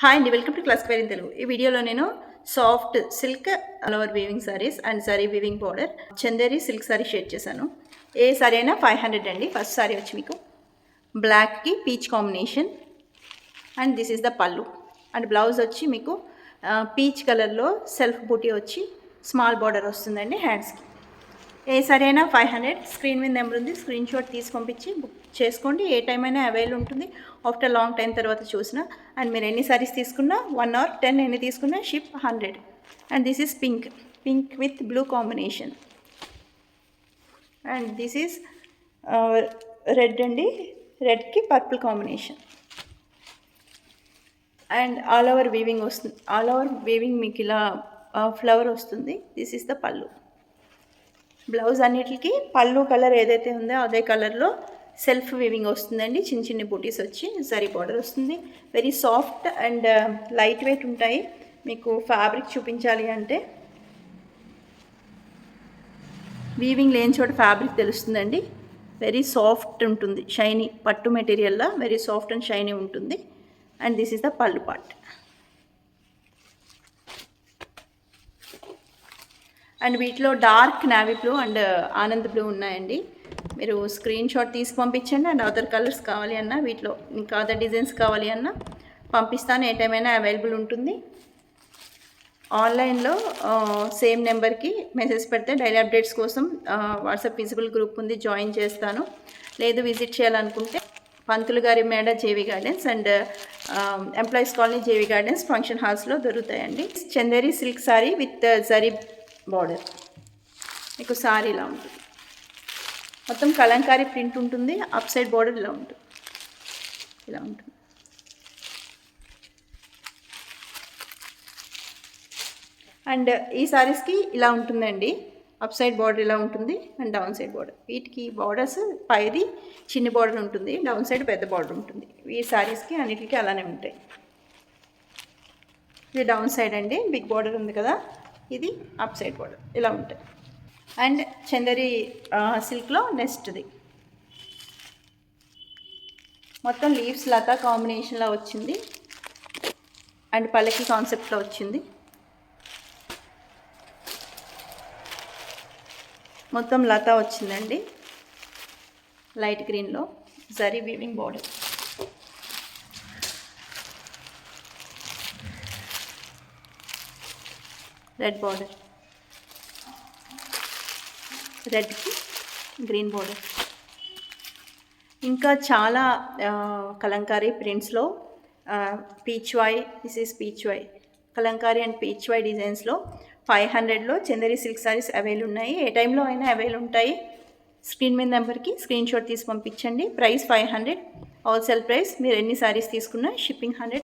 Hi అండి, welcome to class queer in Telugu. ఈ వీడియోలో నేను soft silk all over weaving saris and sorry weaving border Chanderi silk sorry share చేశాను. ఏ sorry అయినా 500 అండి. ఫస్ట్ సారీ వచ్చి మీకు బ్లాక్కి peach combination and this is the pallu and blouse వచ్చి మీకు పీచ్ కలర్లో సెల్ఫ్ బూటీ వచ్చి స్మాల్ బార్డర్ వస్తుందండి హ్యాండ్స్కి. ఏ సారీ అయినా 500. స్క్రీన్ మీద నెంబర్ ఉంది, స్క్రీన్ షాట్ తీసి పంపించి బుక్ చేసుకోండి. ఏ టైం అయినా అవైలబుల్ ఉంటుంది. ఆఫ్టర్ లాంగ్ టైం తర్వాత చూసిన అండ్ మీరు ఎన్ని సారీస్ తీసుకున్నా 1 or 10 ఎన్ని తీసుకున్నా ship 100. And this is pink with blue combination and this is red అండి, రెడ్కి purple combination and all over weaving వస్తుంది. ఆల్ ఓవర్ వీవింగ్ మీకు ఇలా ఫ్లవర్ వస్తుంది. This is the pallu. Blouse అన్నిటికి పళ్ళు కలర్ ఏదైతే ఉందో అదే కలర్లో సెల్ఫ్ వీవింగ్ వస్తుందండి. చిన్న చిన్న బూటీస్ వచ్చి జరీ బార్డర్ వస్తుంది. Very soft and light weight ఉంటాయి. మీకు ఫ్యాబ్రిక్ చూపించాలి అంటే వీవింగ్ లేని చోట ఫ్యాబ్రిక్ తెలుస్తుందండి. వెరీ సాఫ్ట్ ఉంటుంది, షైనీ పట్టు మెటీరియల్లా వెరీ సాఫ్ట్ అండ్ షైనీ ఉంటుంది. అండ్ దిస్ ఈస్ ద పళ్ళు పార్ట్. అండ్ వీటిలో dark navy blue and Anand blue ఉన్నాయండి. మీరు స్క్రీన్ షాట్ తీసి పంపించండి. అండ్ అదర్ కలర్స్ కావాలి అన్నా, వీటిలో ఇంకా అదర్ డిజైన్స్ కావాలి అన్నా పంపిస్తాను. ఏ టైం అయినా అవైలబుల్ ఉంటుంది. ఆన్లైన్లో సేమ్ నెంబర్కి మెసేజ్ పెడితే డైలీ అప్డేట్స్ కోసం వాట్సాప్ విజిబుల్ గ్రూప్ ఉంది, జాయిన్ చేస్తాను. లేదు విజిట్ చేయాలనుకుంటే పంతులు గారి మేడ JV gardens and employees colony JV gardens function హాల్స్లో దొరుకుతాయండి. Chanderi silk sari with zari border. మీకు సారీ ఇలా ఉంటుంది, మొత్తం కలంకారీ ప్రింట్ ఉంటుంది. అప్ సైడ్ బార్డర్ ఇలా ఉంటుంది. అండ్ ఈ సారీస్కి ఇలా ఉంటుందండి. అప్ సైడ్ బార్డర్ ఇలా ఉంటుంది అండ్ డౌన్ సైడ్ బార్డర్. వీటికి బార్డర్స్ పైది చిన్న బార్డర్ ఉంటుంది, డౌన్ సైడ్ పెద్ద బార్డర్ ఉంటుంది. ఈ సారీస్కి అన్నిటికీ అలానే ఉంటాయి. ఇది డౌన్ సైడ్ అండి, బిగ్ బార్డర్ ఉంది కదా, ఇది అప్ సైడ్ బార్డర్ ఇలా ఉంటాయి. అండ్ చందేరి సిల్క్లో నెక్స్ట్ది మొత్తం లీవ్స్ లతా కాంబినేషన్లో వచ్చింది అండ్ పల్లకి కాన్సెప్ట్లో వచ్చింది. మొత్తం లతా వచ్చిందండి, లైట్ గ్రీన్లో zari weaving border. Red border, రెడ్కి గ్రీన్ బార్డర్. ఇంకా చాలా కలంకారీ ప్రింట్స్లో Pichwai, this is Pichwai Kalamkari and Pichwai డిజైన్స్లో 500లో చందేరి సిల్క్ సారీస్ అవైలబుల్ ఉన్నాయి. ఏ టైంలో అయినా అవైలబుల్ ఉంటాయి. స్క్రీన్ మీద నెంబర్కి స్క్రీన్ షాట్ తీసి పంపించండి. Price 500 wholesale price. మీరు ఎన్ని సారీస్ తీసుకున్నా షిప్పింగ్ 100.